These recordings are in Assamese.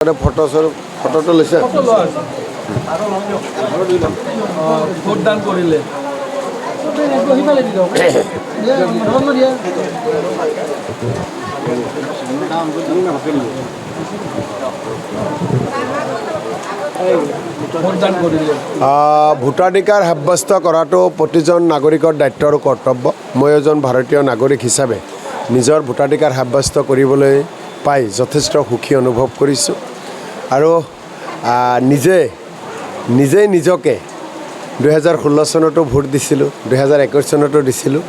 ফটোটো লৈছে ভোটদান কৰিলে ভোটাধিকাৰ সাব্যস্ত কৰাটো প্ৰতিজন নাগৰিকৰ দায়িত্ব আৰু কৰ্তব্য। মই এজন ভাৰতীয় নাগৰিক হিচাপে নিজৰ ভোটাধিকাৰ সাব্যস্ত কৰিবলৈ পাই যথেষ্ট সুখী অনুভৱ কৰিছোঁ আৰু নিজেই নিজকে 2016 চনতো ভোট দিছিলোঁ, 2021 চনতো দিছিলোঁ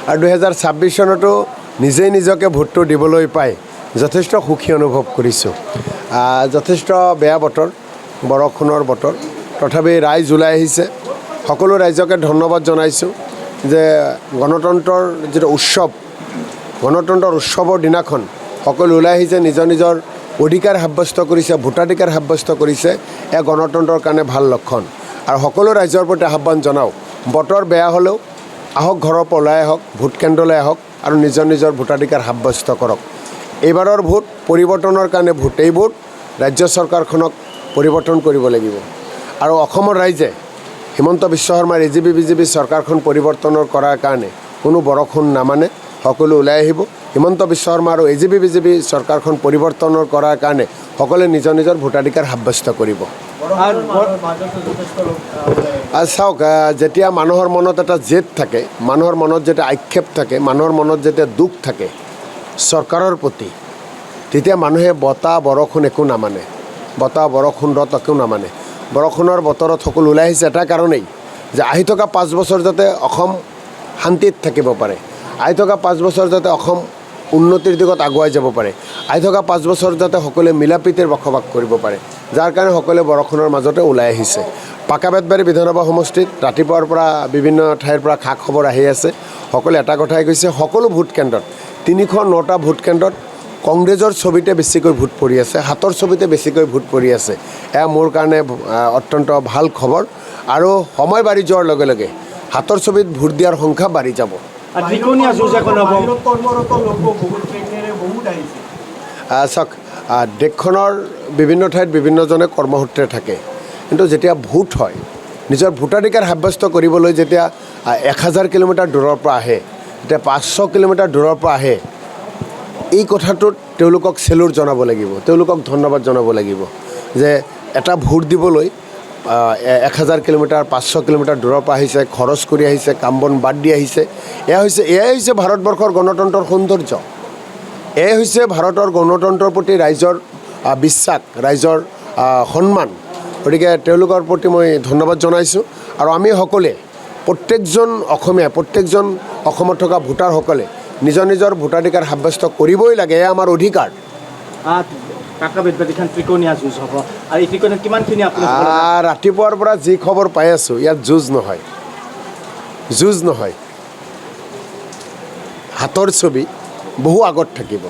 আৰু 2026 চনতো নিজেই নিজকে ভোটটো দিবলৈ পাই যথেষ্ট সুখী অনুভৱ কৰিছোঁ। যথেষ্ট বেয়া বতৰ, বৰষুণৰ বতৰ, তথাপি ৰাইজ ওলাই আহিছে। সকলো ৰাইজকে ধন্যবাদ জনাইছোঁ যে গণতন্ত্ৰৰ যিটো উৎসৱ, গণতন্ত্ৰৰ উৎসৱৰ দিনাখন সকলো ওলাই আহিছে, নিজৰ নিজৰ অধিকাৰ সাব্যস্ত কৰিছে, ভোটাধিকাৰ সাব্যস্ত কৰিছে। এয়া গণতন্ত্ৰৰ কাৰণে ভাল লক্ষণ আৰু সকলো ৰাইজৰ প্ৰতি আহ্বান জনাওঁ, বতৰ বেয়া হ'লেও আহক, ঘৰৰ পৰা ওলাই আহক, ভোট কেন্দ্ৰলৈ আহক আৰু নিজৰ নিজৰ ভোটাধিকাৰ সাব্যস্ত কৰক। এইবাৰৰ ভোট পৰিৱৰ্তনৰ কাৰণে ভোট, এই ভোট ৰাজ্য চৰকাৰখনক পৰিৱৰ্তন কৰিব লাগিব আৰু অসমৰ ৰাইজে হিমন্ত বিশ্ব শৰ্মাৰ AJP BJP চৰকাৰখন পৰিৱৰ্তনৰ কৰাৰ কাৰণে কোনো বৰষুণ নামানে, সকলো ওলাই আহিব। হিমন্ত বিশ্ব শৰ্মা আৰু AJP BJP চৰকাৰখন পৰিৱৰ্তনৰ কৰাৰ কাৰণে সকলোৱে নিজৰ নিজৰ ভোটাধিকাৰ সাব্যস্ত কৰিব। চাওক, যেতিয়া মানুহৰ মনত এটা জেদ থাকে, মানুহৰ মনত যেতিয়া আক্ষেপ থাকে, মানুহৰ মনত যেতিয়া দুখ থাকে চৰকাৰৰ প্ৰতি, তেতিয়া মানুহে বতাহ বৰষুণ একো নামানে, বতাহ বৰষুণ ৰদ একো নামানে। বৰষুণৰ বতৰত সকলো ওলাই আহিছে এটা কাৰণেই যে আহি থকা 5 বছৰ যাতে অসম শান্তিত থাকিব পাৰে, আহি থকা 5 বছৰ যাতে অসম উন্নতিৰ দিশত আগুৱাই যাব পাৰে, আহি থকা 5 বছৰ যাতে সকলোৱে মিলাপ্ৰীতিৰ বসবাস কৰিব পাৰে, যাৰ কাৰণে সকলোৱে বৰষুণৰ মাজতে ওলাই আহিছে। পাকাবেতবাৰী বিধানসভা সমষ্টিত ৰাতিপুৱাৰ পৰা বিভিন্ন ঠাইৰ পৰা খা খবৰ আহি আছে। সকলোৱে এটা কথাই কৈছে, সকলো ভোট কেন্দ্ৰত 309টা ভোট কেন্দ্ৰত কংগ্ৰেছৰ ছবিতে বেছিকৈ ভোট পৰি আছে, হাতৰ ছবিতে বেছিকৈ ভোট পৰি আছে। এয়া মোৰ কাৰণে অত্যন্ত ভাল খবৰ আৰু সময় বাঢ়ি যোৱাৰ লগে লগে হাতৰ ছবিত ভোট দিয়াৰ সংখ্যা বাঢ়ি যাব। চাওক, দেশখনৰ বিভিন্ন ঠাইত বিভিন্নজনে কৰ্মসূত্ৰে থাকে, কিন্তু যেতিয়া ভোট হয়, নিজৰ ভোটাধিকাৰ সাব্যস্ত কৰিবলৈ যেতিয়া 1000 কিলোমিটাৰ দূৰৰ পৰা আহে, এতিয়া 500 কিলোমিটাৰ দূৰৰ পৰা আহে, এই কথাটোত তেওঁলোকক চেলুট জনাব লাগিব, তেওঁলোকক ধন্যবাদ জনাব লাগিব যে এটা ভোট দিবলৈ 1000 কিলোমিটাৰ 500 কিলোমিটাৰ দূৰৰ পৰা আহিছে, খৰচ কৰি আহিছে, কাম বন বাদ দি আহিছে। এয়াই হৈছে ভাৰতবৰ্ষৰ গণতন্ত্ৰৰ সৌন্দৰ্য, এয়াই হৈছে ভাৰতৰ গণতন্ত্ৰৰ প্ৰতি ৰাইজৰ বিশ্বাস, ৰাইজৰ সন্মান। গতিকে তেওঁলোকৰ প্ৰতি মই ধন্যবাদ জনাইছোঁ আৰু আমি সকলোৱে, প্ৰত্যেকজন অসমীয়া, প্ৰত্যেকজন অসমত থকা ভোটাৰসকলে নিজৰ নিজৰ ভোটাধিকাৰ সাব্যস্ত কৰিবই লাগে, এয়া আমাৰ অধিকাৰ। ৰাতিপুৱাৰ পৰা যি খবৰ পাই আছোঁ, ইয়াত যুঁজ নহয়, হাতৰ ছবি বহু আগত থাকিব।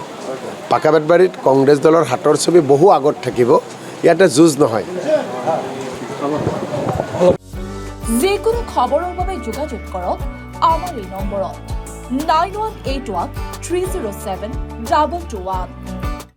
পাকাবেতবাৰীত কংগ্ৰেছ দলৰ হাতৰ ছবি বহু আগত থাকিব, ইয়াতে যুঁজ নহয়। যিকোনো খবৰৰ বাবে যোগাযোগ কৰক আমাৰ এই নম্বৰত 9181 307 221।